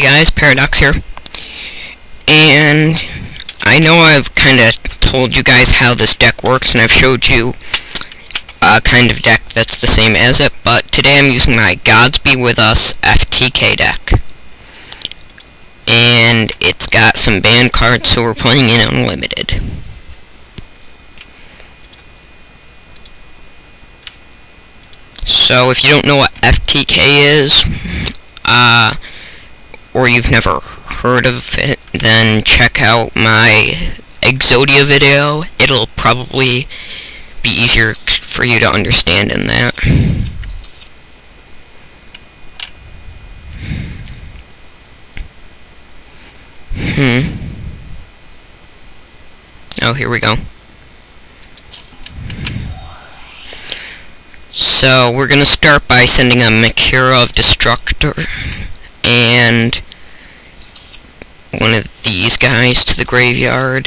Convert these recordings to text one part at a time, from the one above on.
guys, Paradox here, and I know I've kind of told you guys how this deck works, and I've showed you a kind of deck that's the same as it, but today I'm using my Gods Be With Us FTK deck, and it's got some banned cards, so we're playing in Unlimited. So if you don't know what FTK is, or you've never heard of it, then check out my Exodia video. It'll probably be easier for you to understand in that. Oh, here we go. So, we're gonna start by sending a Makira of Destructor and one of these guys to the graveyard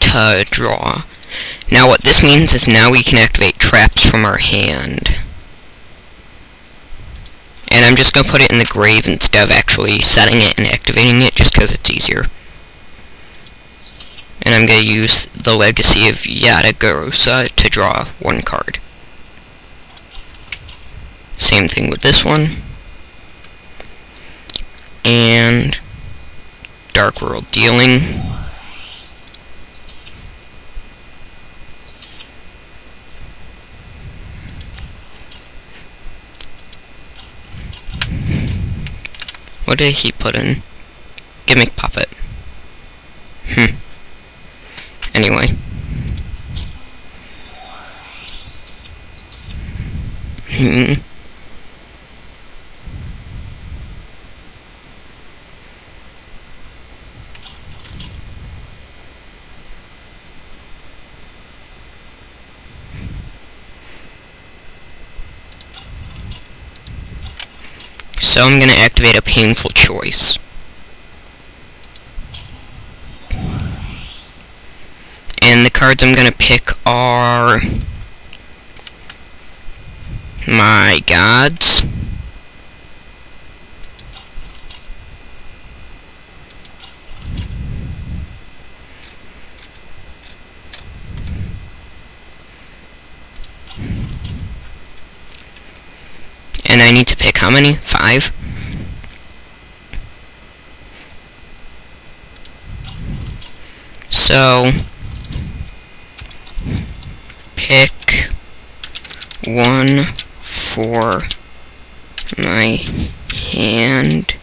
to draw. Now what this means is now we can activate traps from our hand. And I'm just gonna put it in the grave instead of actually setting it and activating it, just because it's easier. And I'm gonna use the Legacy of Yugioh to draw one card. Same thing with this one. And Dark World Dealing. What did he put in? Gimmick Puppet. Anyway. So I'm going to activate a Painful Choice. And the cards I'm going to pick are my Gods, and I need to pick how many? 5? So pick 1 for my hand,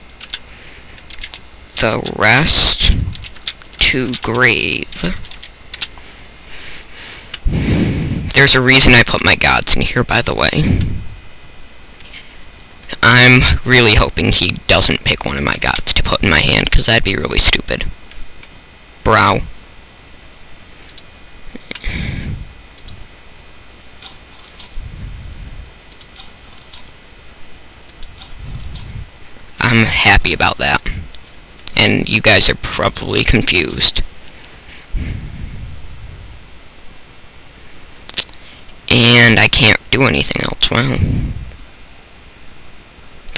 the rest to grave. There's a reason I put my Gods in here, by the way. I'm really hoping he doesn't pick one of my Gods to put in my hand, because that'd be really stupid. Brow. I'm happy about that. And you guys are probably confused. And I can't do anything else. Wow.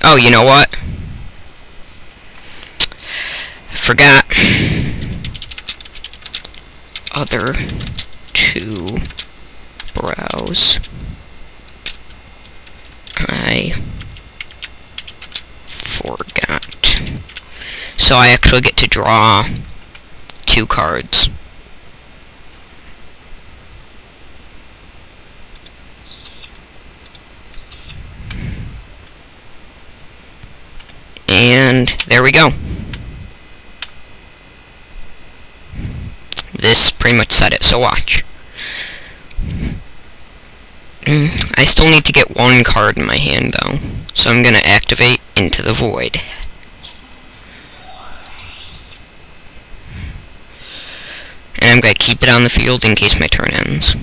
Oh, you know what? I forgot. Other 2 brows. I forgot. So I actually get to draw 2 cards. And there we go. This pretty much said it, so watch. I still need to get 1 card in my hand, though. So I'm going to activate Into the Void. And I'm going to keep it on the field in case my turn ends.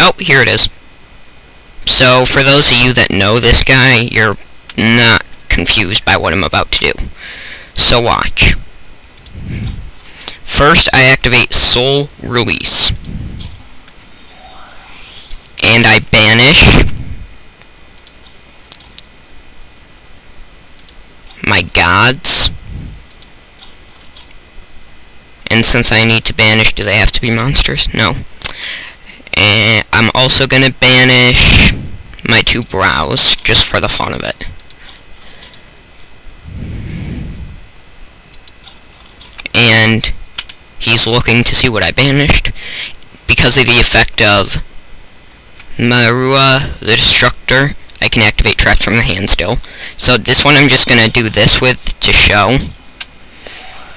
Oh, here it is. So, for those of you that know this guy, you're not confused by what I'm about to do. So watch. First, I activate Soul Release. And I banish my gods. And since I need to banish, do they have to be monsters? No. And I'm also going to banish my 2 brows, just for the fun of it. And he's looking to see what I banished. Because of the effect of Marua, the Destructor, I can activate traps from the hand still. So this one I'm just going to do this with to show.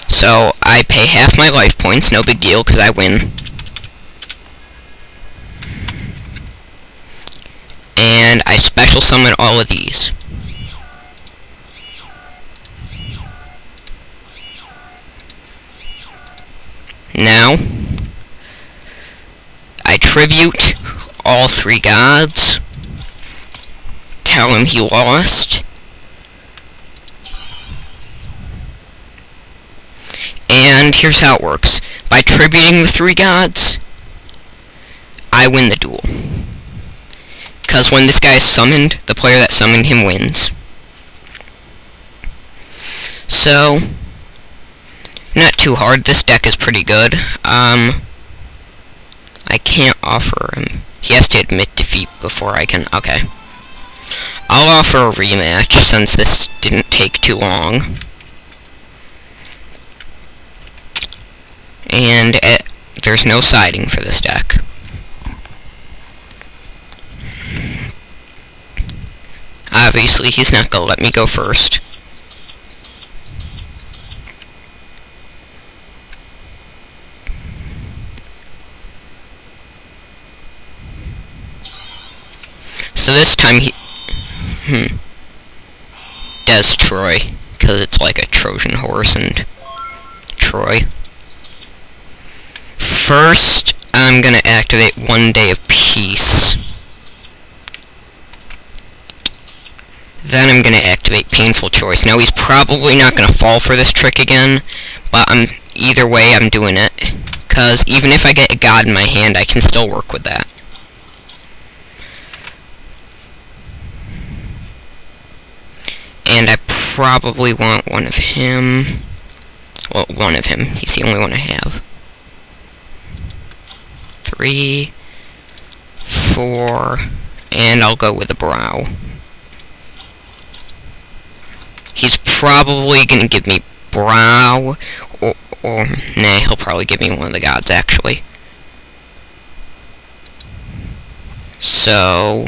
So I pay half my life points, no big deal, because I win. And I special summon all of these. Now, I tribute all 3 gods. Tell him he lost. And here's how it works. By tributing the 3 gods, I win the duel. Because when this guy is summoned, the player that summoned him wins. So, not too hard. This deck is pretty good. I can't offer him. He has to admit defeat before I can... Okay. I'll offer a rematch since this didn't take too long. And there's no siding for this deck. Obviously, he's not going to let me go first. So this time he... Does Troy, because it's like a Trojan horse and Troy. First, I'm going to activate 1 Day of Peace. Then I'm going to activate Painful Choice. Now, he's probably not going to fall for this trick again, but either way, I'm doing it. Because even if I get a god in my hand, I can still work with that. And I probably want one of him. Well, one of him. He's the only one I have. 3, 4, and I'll go with the brow. He's probably going to give me brow, or nah, he'll probably give me one of the gods, actually. So,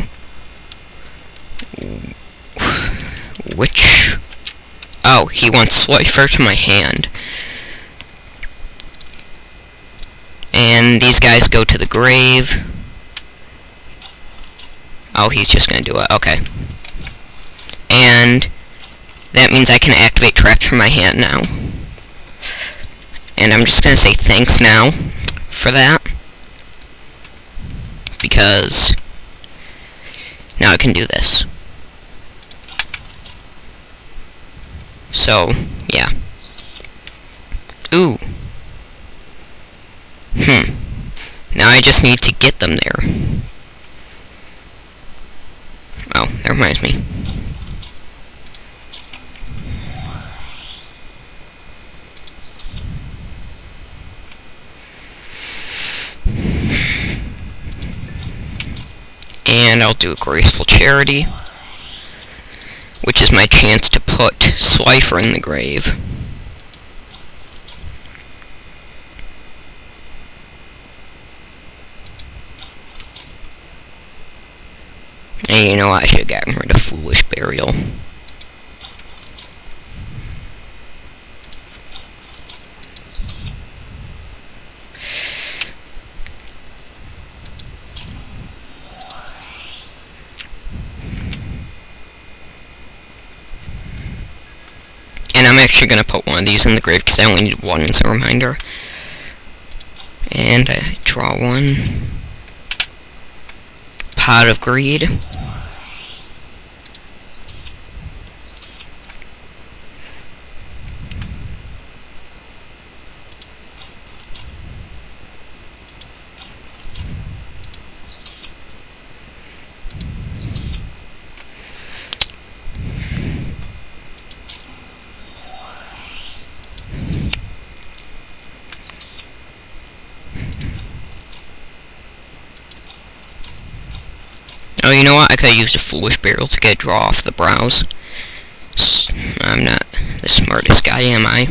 which... Oh, he wants Slifer to my hand. And these guys go to the grave. Oh, he's just gonna do it. Okay. And that means I can activate traps from my hand now. And I'm just gonna say thanks now for that. Because now I can do this. So, yeah. Ooh. Now I just need to get them there. Oh, that reminds me. And I'll do a Graceful Charity, which is my chance to put Slifer in the grave. And you know what, I should have gotten rid of Foolish Burial. And I'm actually going to put one of these in the grave because I only need one as a reminder. And I draw one. Pot of Greed. Oh, you know what? I could've used a foolish barrel to get a draw off the brows. I'm not the smartest guy, am I?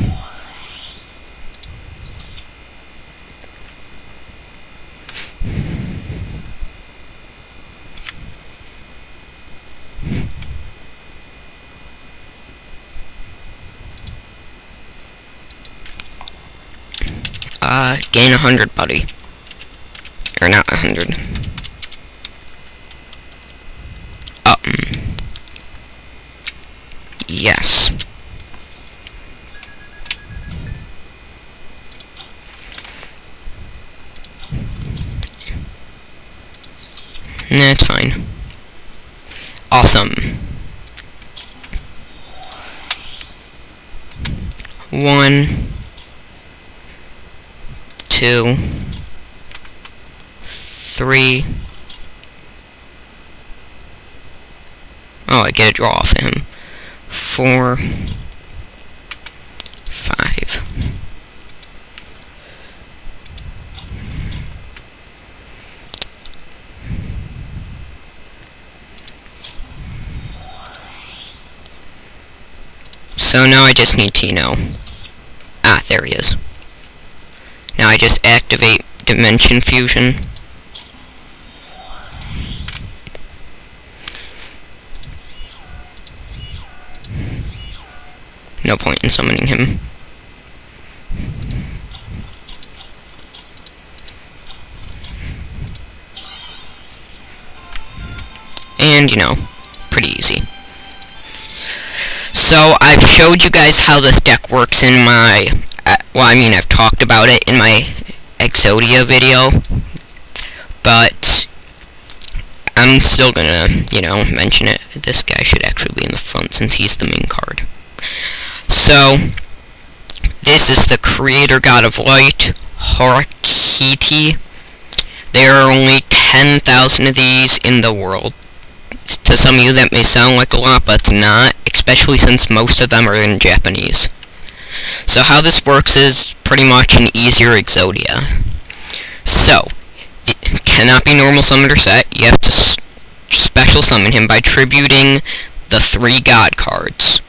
Gain 100, buddy. Or not 100. Yes. That's fine. Awesome. 1, 2, 3. Oh, I get a draw off him. 4, 5. So now I just need to, ah, there he is. Now I just activate Dimension Fusion. No point in summoning him. And, pretty easy. So, I've showed you guys how this deck works in my, I've talked about it in my Exodia video, but I'm still gonna, mention it. This guy should actually be in the front since he's the main card. So, this is the Creator God of Light, Harakiti. There are only 10,000 of these in the world. To some of you that may sound like a lot, but it's not, especially since most of them are in Japanese. So how this works is pretty much an easier Exodia. So, it cannot be normal summoned or set. You have to special summon him by tributing the 3 God cards.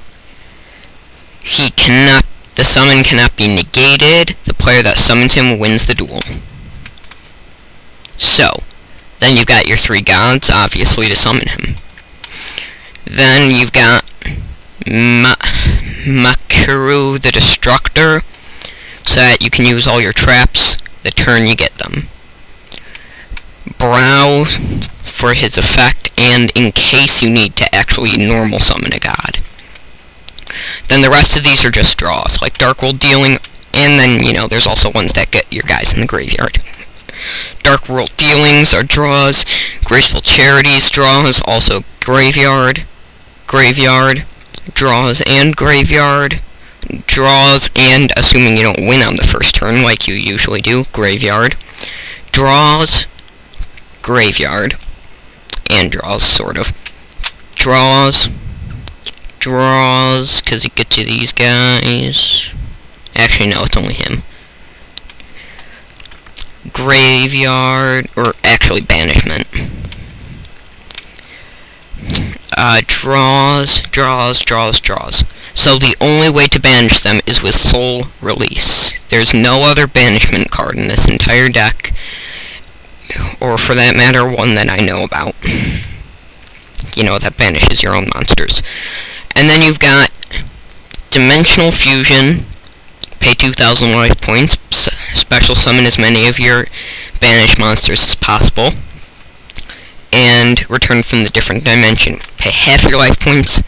The summon cannot be negated. The player that summons him wins the duel. So, then you've got your 3 gods, obviously, to summon him. Then you've got Makuru the Destructor, so that you can use all your traps the turn you get them. Brow for his effect, and in case you need to actually normal summon a god. Then the rest of these are just draws, like Dark World Dealing, and then, there's also ones that get your guys in the graveyard. Dark World Dealings are draws, Graceful Charities draws, also graveyard, draws and graveyard, draws and, assuming you don't win on the first turn like you usually do, graveyard, draws, graveyard, and draws, sort of. Draws, because it gets you these guys. Actually, no, it's only him. Graveyard, or actually banishment. Draws. So the only way to banish them is with Soul Release. There's no other banishment card in this entire deck, or for that matter, one that I know about. That banishes your own monsters. And then you've got Dimensional Fusion, pay 2,000 life points, special summon as many of your banished monsters as possible, and return from the different dimension. Pay half your life points,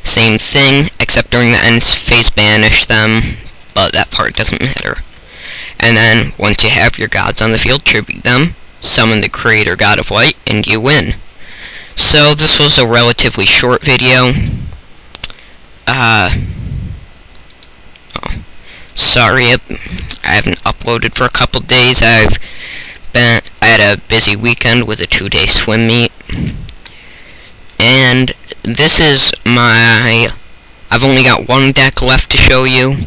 same thing, except during the end phase banish them, but that part doesn't matter. And then, once you have your gods on the field, tribute them, summon the Creator God of Light, and you win. So, this was a relatively short video. Sorry, I haven't uploaded for a couple days. I had a busy weekend with a 2-day swim meet. And this is I've only got one deck left to show you.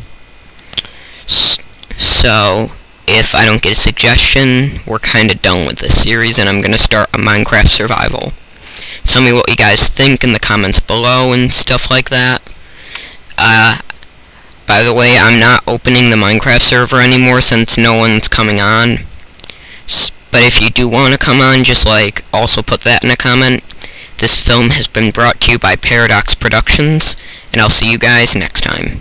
So, if I don't get a suggestion, we're kinda done with this series, and I'm gonna start a Minecraft survival. Tell me what you guys think in the comments below and stuff like that. By the way, I'm not opening the Minecraft server anymore since no one's coming on. But if you do want to come on, just also put that in a comment. This film has been brought to you by Paradox Productions, and I'll see you guys next time.